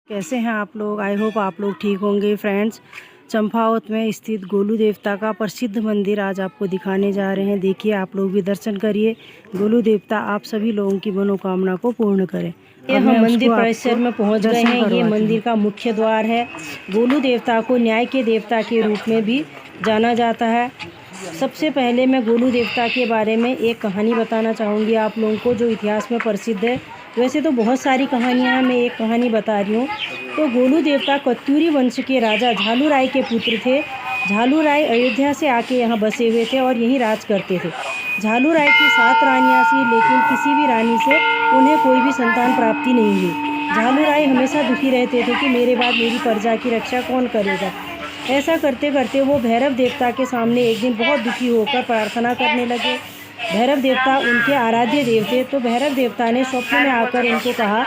कैसे हैं आप लोग। आई होप आप लोग ठीक होंगे। फ्रेंड्स, चंपावत में स्थित गोलू देवता का प्रसिद्ध मंदिर आज आपको दिखाने जा रहे हैं। देखिए, आप लोग भी दर्शन करिए। गोलू देवता आप सभी लोगों की मनोकामना को पूर्ण करें। ये हम मंदिर परिसर में पहुंच गए हैं। ये मंदिर का मुख्य द्वार है। गोलू देवता को न्याय के देवता के रूप में भी जाना जाता है। सबसे पहले मैं गोलू देवता के बारे में एक कहानी बताना चाहूँगी आप लोगों को, जो इतिहास में प्रसिद्ध है। वैसे तो बहुत सारी कहानियाँ हैं, मैं एक कहानी बता रही हूँ। तो गोलू देवता कत्यूरी वंश के राजा झालू राय के पुत्र थे। झालू राय अयोध्या से आके यहाँ बसे हुए थे और यहीं राज करते थे। झालू राय की 7 रानियाँ थीं, लेकिन किसी भी रानी से उन्हें कोई भी संतान प्राप्ति नहीं हुई। झालू राय हमेशा दुखी रहते थे कि मेरे बाद मेरी प्रजा की रक्षा कौन करेगा। ऐसा करते करते वो भैरव देवता के सामने एक दिन बहुत दुखी होकर प्रार्थना करने लगे। भैरव देवता उनके आराध्य देव थे। तो भैरव देवता ने स्वप्न में आकर उनको कहा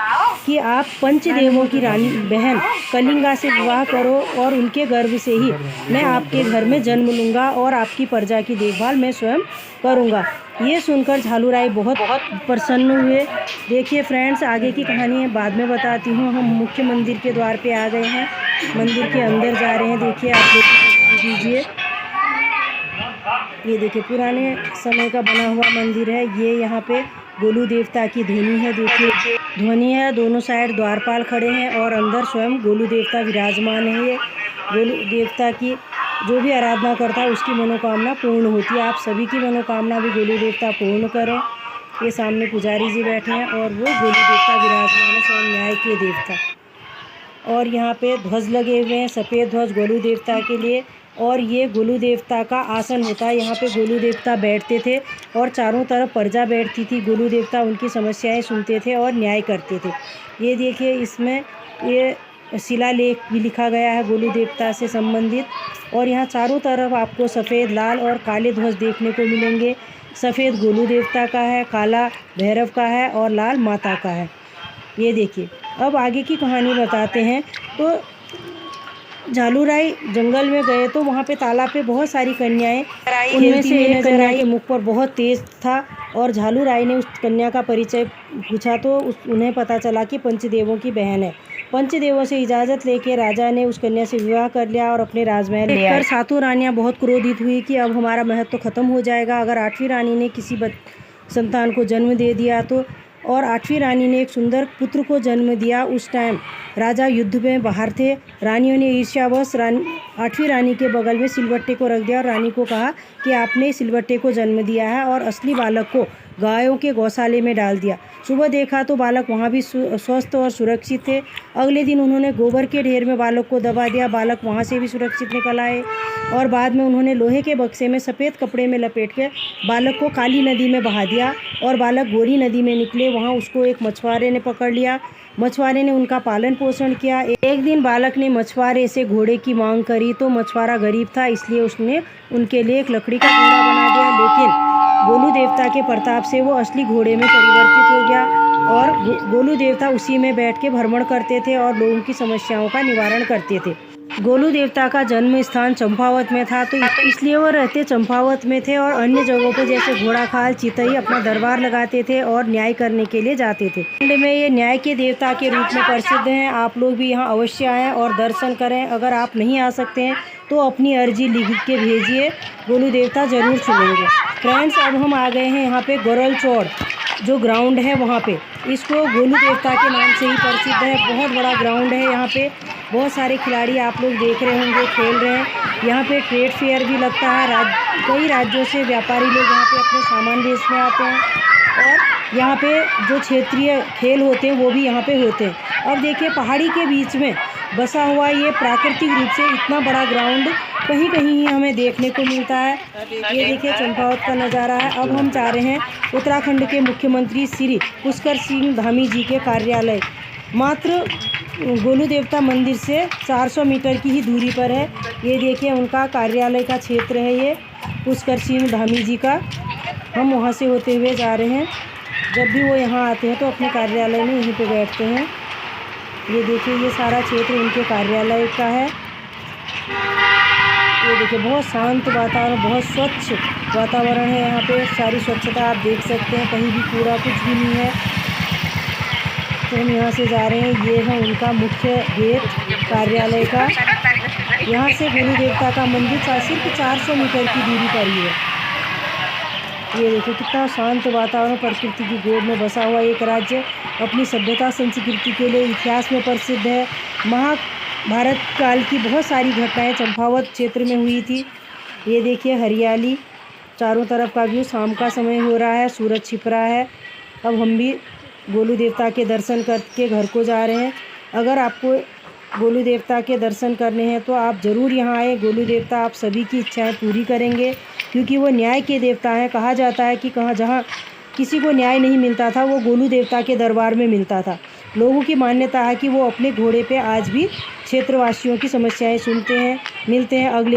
कि आप पंचदेवों की रानी बहन कलिंगा से विवाह करो और उनके गर्भ से ही मैं आपके घर में जन्म लूँगा और आपकी प्रजा की देखभाल मैं स्वयं करूँगा। ये सुनकर झालू राय बहुत प्रसन्न हुए। देखिए फ्रेंड्स, आगे की कहानी बाद में बताती हूँ। हम मुख्य मंदिर के द्वार पे आ गए हैं, मंदिर के अंदर जा रहे हैं। देखिए, आप लोग दीजिए, ये देखिए पुराने समय का बना हुआ मंदिर है। ये यहाँ पे गोलू देवता की ध्वनि है। देखिए ध्वनि है, दोनों साइड द्वारपाल खड़े हैं और अंदर स्वयं गोलू देवता विराजमान है। ये गोलू देवता की जो भी आराधना करता है उसकी मनोकामना पूर्ण होती है। आप सभी की मनोकामना भी गोलू देवता पूर्ण करें। ये सामने पुजारी जी बैठे हैं और वो गोलू देवता विराजमान है, स्वयं न्याय के देवता। और यहाँ पे ध्वज लगे हुए हैं, सफ़ेद ध्वज गोलू देवता के लिए। और ये गोलू देवता का आसन होता है, यहाँ पे गोलू देवता बैठते थे और चारों तरफ प्रजा बैठती थी। गोलू देवता उनकी समस्याएं सुनते थे और न्याय करते थे। ये देखिए, इसमें ये शिलालेख भी लिखा गया है गोलू देवता से संबंधित। और यहाँ चारों तरफ आपको सफ़ेद, लाल और काले ध्वज देखने को मिलेंगे। सफ़ेद गोलू देवता का है, काला भैरव का है और लाल माता का है। ये देखिए, अब आगे की कहानी बताते हैं। तो झालू राय जंगल में गए तो वहाँ पे तालाब पे बहुत सारी कन्याएं, उनमें से एक कन्या के मुख पर बहुत तेज था और झालू राय ने उस कन्या का परिचय पूछा तो उन्हें पता चला कि पंचदेवों की बहन है। पंचदेवों से इजाज़त लेके राजा ने उस कन्या से विवाह कर लिया और अपने राजमहल ले आए। सातों रानियाँ बहुत क्रोधित हुई कि अब हमारा महत्व तो ख़त्म हो जाएगा अगर 8वीं रानी ने किसी संतान को जन्म दे दिया तो। और 8वीं रानी ने एक सुंदर पुत्र को जन्म दिया। उस टाइम राजा युद्ध में बाहर थे। रानियों ने ईर्ष्यावश 8वीं रानी के बगल में सिलबट्टे को रख दिया और रानी को कहा कि आपने सिलबट्टे को जन्म दिया है, और असली बालक को गायों के गौशाले में डाल दिया। सुबह देखा तो बालक वहाँ भी स्वस्थ और सुरक्षित थे। अगले दिन उन्होंने गोबर के ढेर में बालक को दबा दिया, बालक वहाँ से भी सुरक्षित निकल आए। और बाद में उन्होंने लोहे के बक्से में सफ़ेद कपड़े में लपेट के बालक को काली नदी में बहा दिया और बालक गोरी नदी में निकले। वहाँ उसको एक मछुआरे ने पकड़ लिया। मछुआरे ने उनका पालन पोषण किया। एक दिन बालक ने मछुआरे से घोड़े की मांग करी तो मछुआरा गरीब था, इसलिए उसने उनके लिए एक लकड़ी का घोड़ा बना दिया। लेकिन गोलू देवता के प्रताप से वो असली घोड़े में परिवर्तित हो गया और गोलू देवता उसी में बैठ के भ्रमण करते थे और लोगों की समस्याओं का निवारण करते थे। गोलू देवता का जन्म स्थान चंपावत में था, तो इसलिए वो रहते चंपावत में थे। और अन्य जगहों पे जैसे घोड़ाखाल, चितई अपना दरबार लगाते थे और न्याय करने के लिए जाते थे। खंड में ये न्याय के देवता के रूप में प्रसिद्ध हैं। आप लोग भी यहाँ अवश्य आएँ और दर्शन करें। अगर आप नहीं आ सकते हैं तो अपनी अर्जी लिख के भेजिए, गोलू देवता ज़रूर सुनेंगे। फ्रेंड्स, अब हम आ गए हैं यहाँ पे गोरल चौड़ जो ग्राउंड है वहाँ पे। इसको गोलू देवता के नाम से ही प्रसिद्ध है। बहुत बड़ा ग्राउंड है। यहाँ पे बहुत सारे खिलाड़ी आप लोग देख रहे होंगे खेल रहे हैं। यहाँ पे ट्रेड फेयर भी लगता है। कई राज्यों से व्यापारी लोग यहाँ पे अपने सामान बेचने आते हैं और यहाँ पे जो क्षेत्रीय खेल होते हैं वो भी यहाँ पे होते हैं। और देखिए, पहाड़ी के बीच में बसा हुआ ये प्राकृतिक रूप से इतना बड़ा ग्राउंड कहीं कहीं ही हमें देखने को मिलता है। ये देखिए चंपावत का नज़ारा है। अब हम जा रहे हैं उत्तराखंड के मुख्यमंत्री श्री पुष्कर सिंह धामी जी के कार्यालय। मात्र गोलू देवता मंदिर से 400 मीटर की ही दूरी पर है। ये देखिए उनका कार्यालय का क्षेत्र है, ये पुष्कर सिंह धामी जी का। हम वहाँ से होते हुए जा रहे हैं। जब भी वो यहाँ आते हैं तो अपने कार्यालय में यहीं पे बैठते हैं। ये देखिए, ये सारा क्षेत्र उनके कार्यालय का है। ये देखिए, बहुत शांत वातावरण, बहुत स्वच्छ वातावरण है। यहाँ पे सारी स्वच्छता आप देख सकते हैं, कहीं भी कूड़ा कुछ भी नहीं है। तो हम यहाँ से जा रहे हैं। ये है उनका मुख्य गेट कार्यालय का। यहाँ से गोलू देवता का मंदिर सिर्फ 400 मीटर की दूरी पर ही है। ये देखो कितना शांत वातावरण, प्रकृति की गोद में बसा हुआ एक राज्य अपनी सभ्यता संस्कृति के लिए इतिहास में प्रसिद्ध है। महाभारत काल की बहुत सारी घटनाएं चंपावत क्षेत्र में हुई थी। ये देखिए हरियाली, चारों तरफ का व्यू। शाम का समय हो रहा है, सूरज छिप रहा है। अब हम भी गोलू देवता के दर्शन करके घर को जा रहे हैं। अगर आपको गोलू देवता के दर्शन करने हैं तो आप ज़रूर यहाँ आए। गोलू देवता आप सभी की इच्छाएं पूरी करेंगे, क्योंकि वो न्याय के देवता हैं। कहा जाता है कि जहाँ किसी को न्याय नहीं मिलता था वो गोलू देवता के दरबार में मिलता था। लोगों की मान्यता है कि वो अपने घोड़े पे आज भी क्षेत्रवासियों की समस्याएं सुनते हैं। मिलते हैं अगले